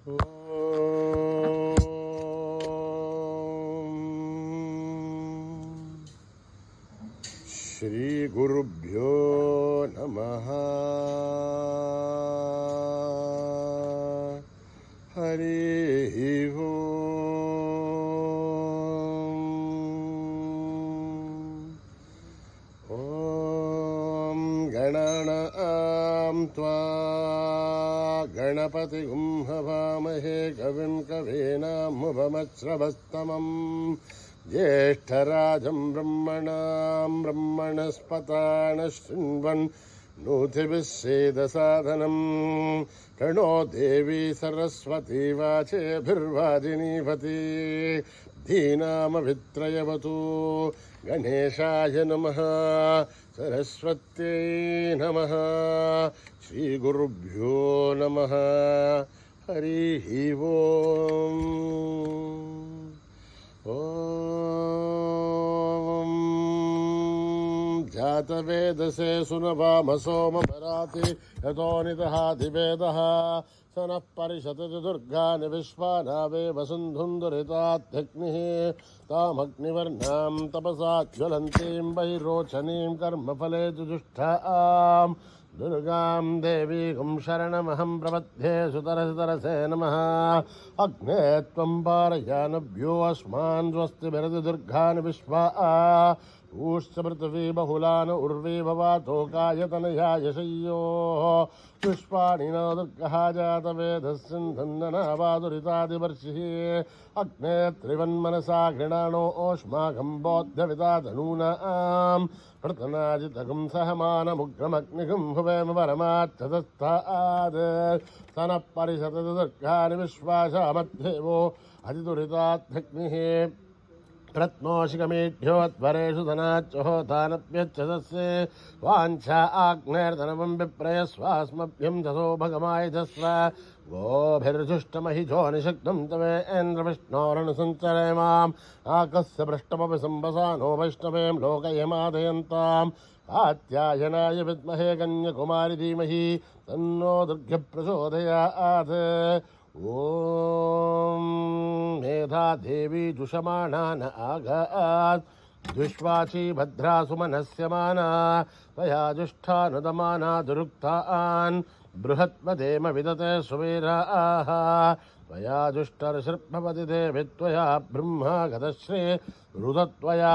శ్రీ గురుభ్యో నమః. హరి ఓం గణానాం త్వా గణపతిగుం హవామహే కవిం కవీనాముపమశ్రవస్తమం జ్యేష్ఠరాజం బ్రహ్మణాం బ్రహ్మణస్పతాన శృణ్వన్ నోతిభిः సేదసాదనం ప్రణో దేవీ సరస్వతీ వాచేభిర్వాజినీవతి ధీనామవిత్రయవతు. గణేశాయ నమః, సరస్వత్యై నమః, శ్రీగురుభ్యో నమః. హరి ఓం. ఓం జాతవేదసే సునవామసోమపరాతి యతో నిదహాతి వేదః స నః పరిషతతి దుర్గాని విశ్వానావేవ సింధుం దురితాత్యగ్నిః తామగ్నివర్ణాం తపసా జ్వలంతీం బహిరోచనీం కర్మఫలే జుష్టాం దుర్గాం దేవీం శరణమహం ప్రపద్యే. సుతరసే నమః. అగ్నే త్వం పారయానభ్యో అస్మాన్ స్వస్తిభిరతి దుర్గాని విశ్వా ఊశ్చ పృథివీ బహుళాన్ ఉర్వీ భవాతోకాయతనయా యశయ్యోః పుష్పాణి న దుర్గః జాతవేదస్సింధన్ననావాదురితాదివర్షిः. అగ్నే త్రివన్మనసా గృణాణో ఓష్మాకం బోధ్యవితాదనూనాం ప్రతనాజితకం సహమానముగ్రమగ్నికం భువేమ పరమాచ్చతస్థాద్ స నః పరిషతతి దుర్గాని విశ్వాసామధ్యేవో అతిదురితాత్మగ్నిః ప్రత్నోషికమీఢ్యోత్వరేషు ధనాచ్చోతానప్యచ్చసస్సే వాంఛా ఆగ్నేర్ధనవం విప్రయస్వాస్మభ్యం జసో భగమాయజస్వ గోభిర్జుష్టమహిజో నిషగ్ధం తవేంద్ర విష్ణోరణుసంచరేమాం ఆకస్య పృష్టమపి సంవసానో వైష్ణవేం లోకయమాదయంతాం కాత్యాయనాయ విద్మహే కన్యకుమారి ధీమహి తన్నో దుర్గ ప్రచోదయాత్. ఓం మేధా దేవీ జుషమాణాన ఆగాత్ దుష్వాచీ భద్రాసు మనస్యమానా త్వయా జుష్టానుదమానా దురుక్తాన్ బృహత్వదేమ విదతే సువీరాః త్వయా జుష్టర్షర్భవతి దేవి త్వయా బ్రహ్మా గతశ్రీ రుదత్వయా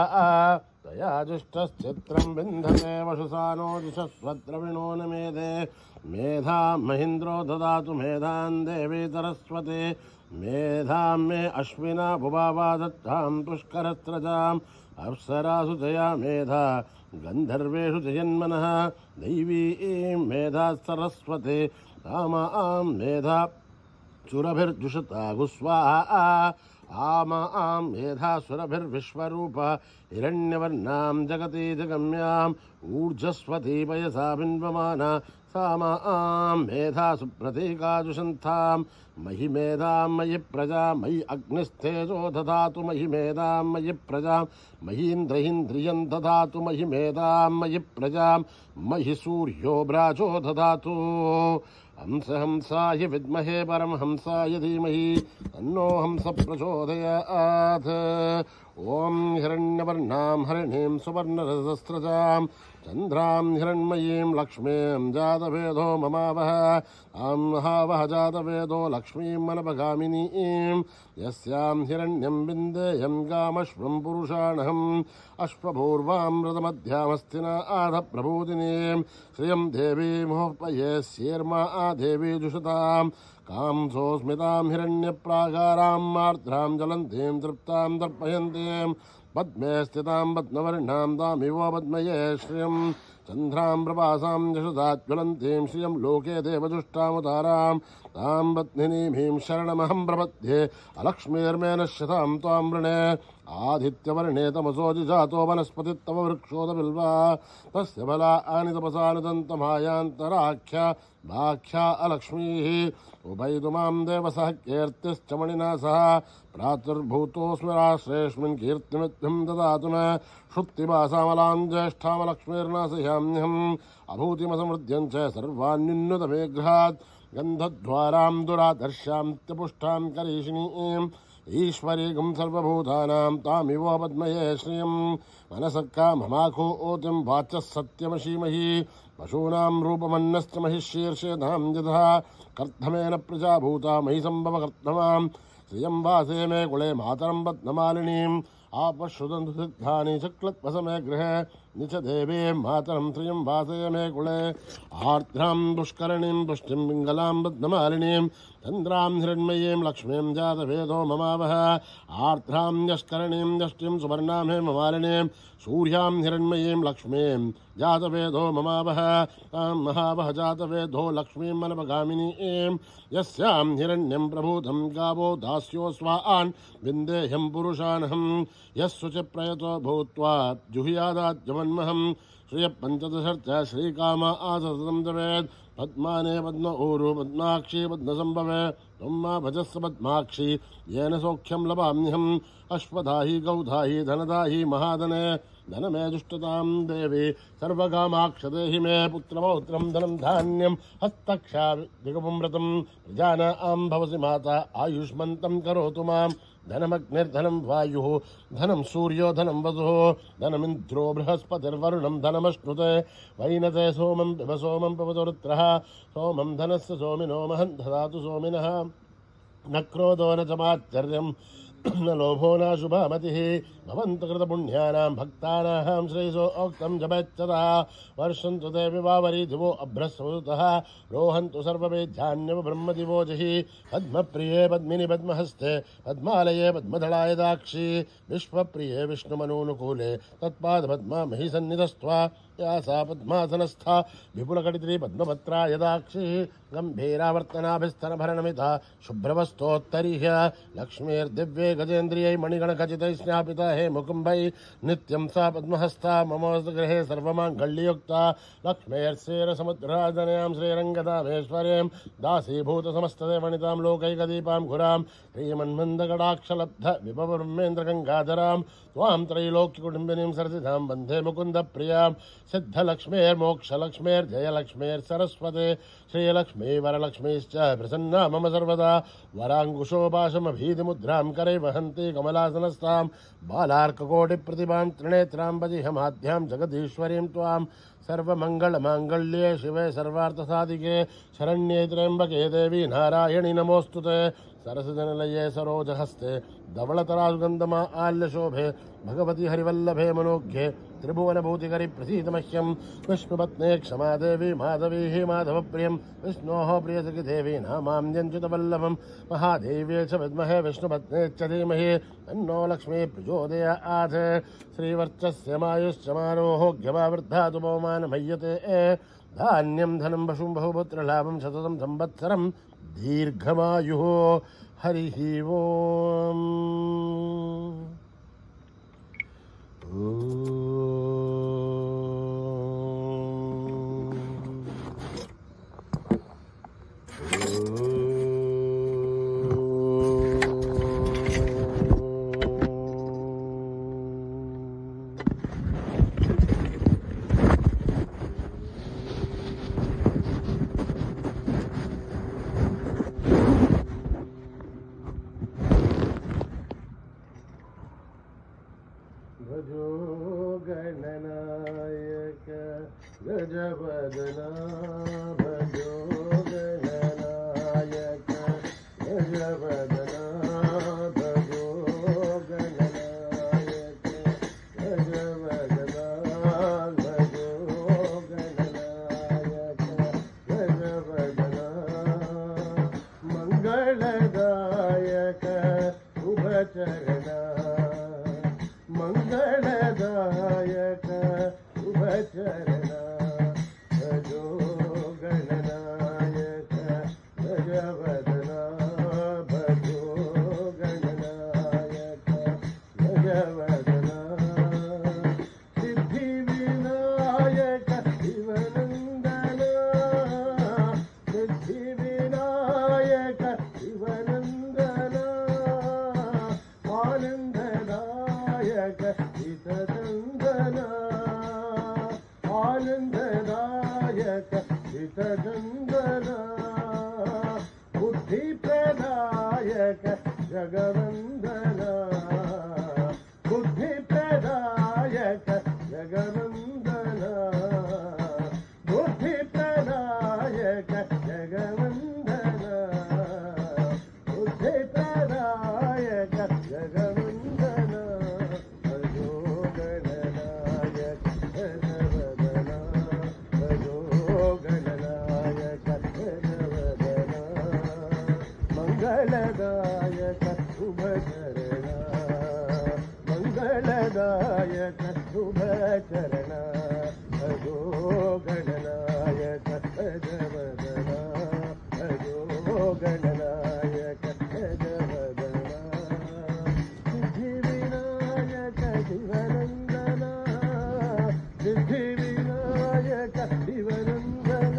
త్వయా జుష్టశ్చిత్రం వింధతే వషుసానో దిశస్వద్రవిణో నమేదే. మేధాం మహీంద్రో దదాతు మేధాం దేవీ సరస్వతి మేధాం మే అశ్వినా పుబావా దత్తాం పుష్కరస్రజాం అప్సరాసు జయా మేధా గంధర్వేషు జయన్మనః దైవీం మేధా సరస్వతి తామాం మేధా సురభిర్జుషతాగుస్వాహా ఆమాం మేధా సురభిర్విశ్వరూప హిరణ్యవర్ణాం జగతి జగమ్యాం ఊర్జస్వతీ పయసా బిన్వమానా సామాం మేధా సుప్రతీకాజుషంతాం మహి మేధాం మయి ప్రజా మయి అగ్నిస్థేజో దదాతు మహి మేధాం మయి ప్రజా మహీంద్రహింద్రియం దదాతు మహి మేధాం మయి ప్రజా మహి సూర్యో బ్రాజో దదాతు. హంసహంసాయ విద్మహే పరమహంసాయ ధీమహి తన్నో హంస ప్రచోదయాత్. ఓం హిరణ్యవర్ణాం హరిణీం సువర్ణరజస్రజాం చంద్రాం హిరణ్మయీం లక్ష్మీం జాతవేదో మమావహ తాం మహావహ జాతవేదో లక్ష్మీం మనపగామినీం యస్యాం హిరణ్యం విందేయం గామశ్వం పురుషాణహం అశ్వపూర్వాం రథమధ్యామస్తినా ఆధ ప్రభూతినీం శ్రియం దేవీ మోహపయేస్యేర్మా దేవీ జుషతాం కాంసోస్మితాం హిరణ్యప్రాకారాం మార్ద్రాం జ్వలంతీం తృప్తాం దర్పయంతీం పద్మే స్థితాం పద్మవర్ణాం తామివో పద్మయే శ్రియం చంద్రాం ప్రభాసాం యశుదాజ్వలంతీం శ్రియం లోకే దేవజుష్టాముతారాం తాం పత్నినీమీం శరణమహం ప్రపద్యే. అలక్ష్మీర్మే నశ్యతాం త్వాం వృణే ఆదిత్యవర్ణే తమసో జిజాతో వనస్పతిత్తవ వృక్షోద బిల్వా తస్య ఫలాని తపసానుదంతమాయాంతరాఖ్య భాఖ్యా అలక్ష్మీః ఉభయతు మాం దేవసః కీర్తిశ్చ మణినా సహ ప్రాతుర్భూతోస్మి రాశ్రేష్మిన్ కీర్తిమిత్యం దదాతు మే శుక్తిభాసామలాం జ్యేష్ఠామలక్ష్మీర్నాశయామ్యహం అభూతిమసమృద్ధ్యం చ సర్వాన్యున్నతమేఘ్రాత్ गन्धद्वारां दुरादर्शां नित्यपुष्टां करीषिणीं ईश्वरीगं सर्वभूतानां तामिव पद्मये श्रियं मनसः काममाखोतिं वाचः सत्यमशीमहि पशूनां रूपमन्नश्च महिषीर्षेधां यथा कर्धमेन प्रजाभूता मयि सम्भवकर्तमां श्रियं वासे मे कुले मातरं पद्ममालिनीम् आपश्रुतन्तु सिद्धानि चक्लत्वसमे गृहे निच देवीं मातरं श्रियं वासे मे कुले आर्द्रां पुष्करणीं पुष्टिं पिङ्गलां पद्ममालिनीं चन्द्रां हिरण्मयीं लक्ष्मीं जातवेदो ममावह आर्द्रां यष्करणीं यष्टिं सुवर्णां हेममालिनीं सूर्यां हिरण्मयीं लक्ष्मीं जातवेदो ममावह तां महावह जातवेदो लक्ष्मीं मनपगामिनीं यस्यां हिरण्यं प्रभूतं गावो दास्यो स्वान् विन्देह्यं पुरुषानहं यस्सुच प्रयतो भूत्वा जुहुयादाद्यमन्महं श्रियपञ्चदशर्च श्रीकाम आसततं जवेत् पद्माने पद्म ऊरु पद्माक्षी पद्मसम्भवे त्वं मा भजस्व पद्माक्षी येन सौख्यं लभाम्यहम् अश्वदाहि गौधाहि धनदाहि महाधने धनमे दुष्टतां देवी सर्वकामाक्षदेहि मे पुत्रपौत्रं धनं धान्यं हस्तक्षा दिगपुमृतं प्रजानां भवसि माता आयुष्मन्तं करोतु मां धनमग्निर्धनं वायुः धनं सूर्यो धनं वसुः धनमिन्द्रो बृहस्पतिर्वरुणं धनमश्नुते वैनते सोमं पिब सोमं पिबतु रुद्रः सोमं धनस्य सोमिनो महं ददातु सोमिनः न क्रोधो न च मात्सर्यं न लोभो न शुभामतिः भवन्तु कृतपुण्यानां भक्तानां श्रेयसो औक्तं जपेच्छतः वर्षन्तु ते विवावरी दिवो अभ्रस्वतः रोहन्तु सर्ववेद्यान्यव ब्रह्मदिवो जहि पद्मप्रिये पद्मिनि पद्महस्ते पद्मालये पद्मदलाय दाक्षी विश्वप्रिये विष्णुमनूनुकूले तत्पादपद्मा महि सन्निधस्त्वा या सा पद्मासनस्था विपुलकटित्री पद्मपत्रा यदाक्षी गम्भीरावर्तनाभिस्तनभरणमिता शुभ्रवस्तोत्तरीह्य लक्ष्मीर्दिव्ये गजेन्द्रियै मणिगणखचितैः स्नापिता हे मुकुम्भै नित्यं सा पद्महस्ता मम गृहे सर्वमाङ्गल्ययुक्ता लक्ष्मीर्षेरसमुद्राजनयां श्रीरङ्गदामेश्वर्यं दासीभूतसमस्तदेवनितां लोकैकदीपां घुरां श्रीमन्मन्दकटाक्षलब्ध विभवब्रह्मेन्द्रगङ्गाधरां त्वां त्रैलोक्यकुटुम्बिनीं सरसिजां वन्दे मुकुन्दप्रियां सिद्धलक्ष्मीर्मोक्षलक्ष्मीर्जयलक्ष्मीर्सरस्वते श्रीलक्ष्मी वरलक्ष्मीश्च प्रसन्ना मम सर्वदा वराङ्कुशोपाशमभीतिमुद्रां करे वहन्ति कमलासनस्तां बालार्ककोटिप्रतिभां त्रिनेत्रां बजिहमाद्यां जगदीश्वरीं त्वां सर्वमङ्गलमाङ्गल्ये शिवे सर्वार्थसाधिके शरण्ये त्र्यम्बके देवी नारायणि नमोऽस्तुते सरसजनलये सरोजहस्ते धवलतरासुगन्धमा आल्यशोभे भगवति हरिवल्लभे मनोज्ञे त्रिभुवनभूतिकरि प्रसीदमह्यं विष्णुपत्ने क्षमा देवी माधवी हि माधवप्रियं विष्णोः प्रियसखि देवी नामान्यञ्च्युतवल्लभं महादेव्ये च विद्महे विष्णुपत्ने च धीमहि तन्नो लक्ष्मी प्रचोदयात् श्रीवर्चस्य मायुश्च मारोहोग्यमावृद्धातु पवमानमह्यते धान्यं धनं पशुं बहुपुत्रलाभं शततं संवत्सरं दीर्घमायुः हरिः ओम् भजो गणनायक गजवदना भजो गणनायक गजवदना भजो गणनायक गजवदना भजो गणनायक गजवदना मंगलदायक शुभचरणा मंगलदायक शुभचरणा भजो गणनायक गजवदना भजो गणनायक गजवदना सिद्धिविनायक शिवनन्दना सिद्धिविनायक शिवनन्दना जगवन्दन बुद्धिप्रदायक जगवन्दन बुद्धिप्रदायक जगवन्दन बुद्धिप्रदायक जगवन्दन भजो गणनायक जगवदन भजो गणनायक जगवदन मंगलदायक शुभचरण मंगलदायक शुभचरण भजो गणनायक जगवदन भजो गणनायक जगवदन सिद्धिविनायक शिवनन्दन सिद्धिविनायक शिवनन्दन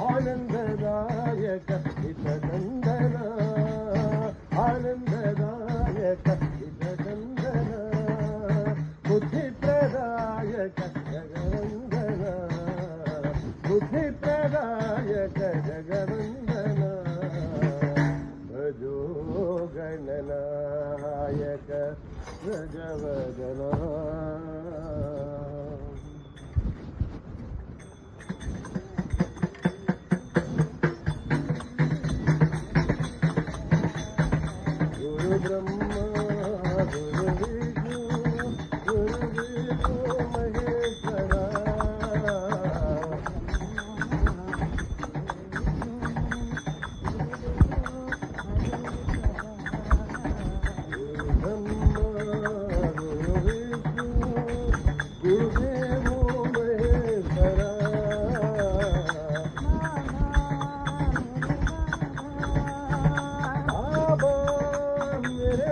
आनन्ददायक हितनन्दन आनन्ददायक हितनन्दन बुद्धिप्रदायक जगवन्दन बुद्धिप्रदायक जगवन्दन भजो गणनायक जगवदन गुरु ब्रह्मा गुरु विष्णु गुरुदेवो महेश्वरा गुरु ब्रह्मा गुरु विष्णु गुरुदेवो महेश्वरा बाबा मेरे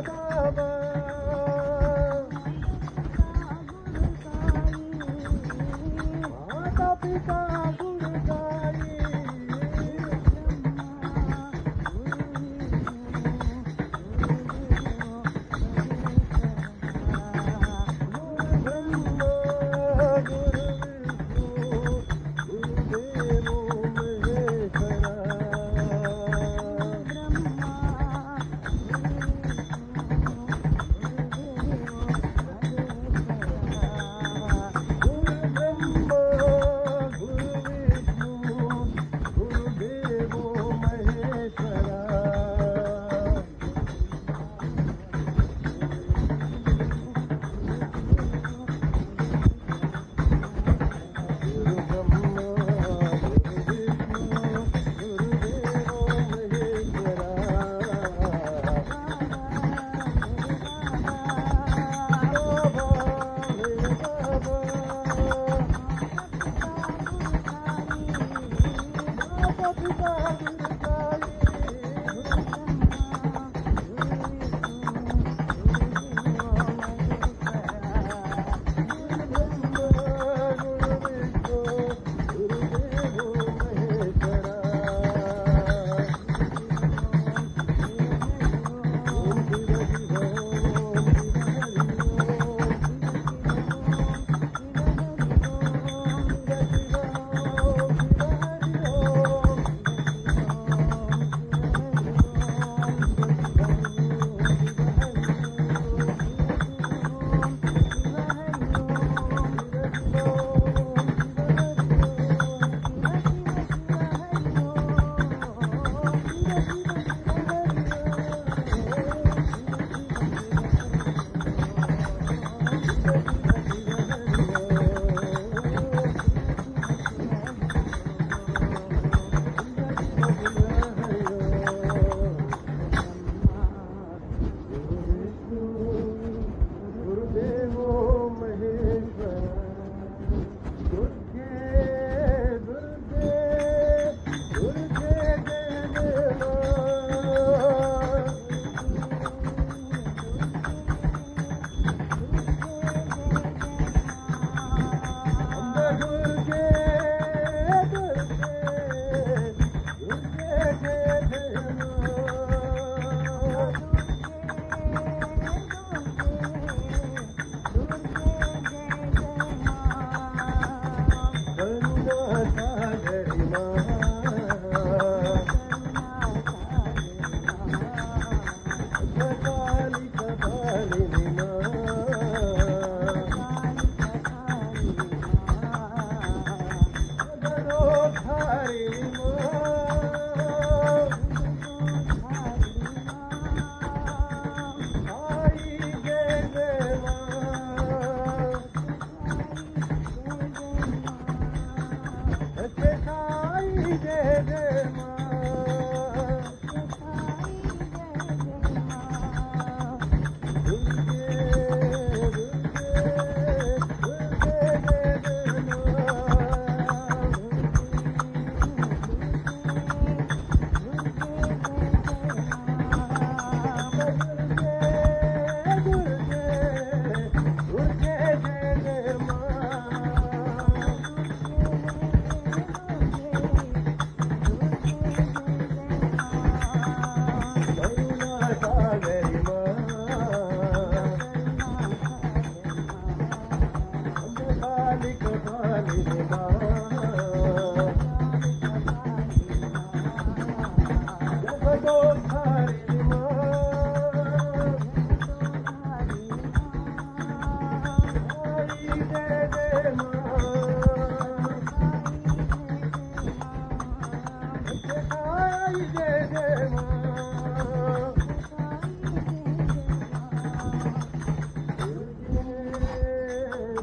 जय मां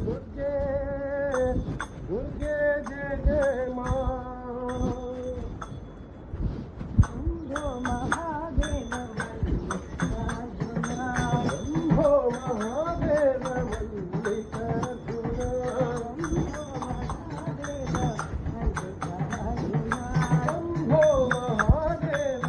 दुर्गे दुर्गे जय जय मां शंभो महादेव शंभो महादेव मल्लिकार्जुना शंभो महादेव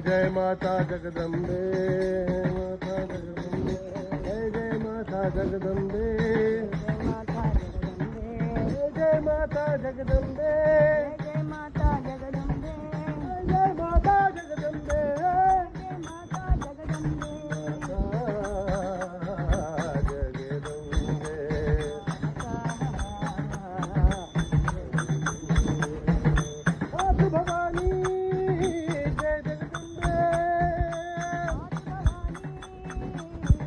जय माता जगदम्बे माता जगदम्बे जय माता जगदम्बे जय माता जगदम्बे जय माता जगदम्बे जय माता जगदम्बे जय माता जगदम्बे जय माता जगदम्बे माता भवानी जय जगदम्बे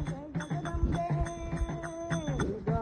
जय जगदम्बे दुर्गा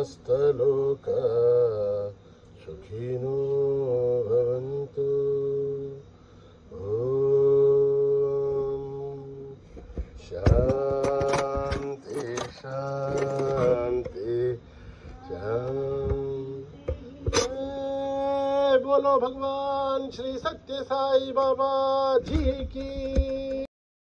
समस्तलोका सुखिनो भवन्तु ॐ शान्ति शान्ति शान्ति। बोलो भगवान श्री सत्य साई बाबा जी की।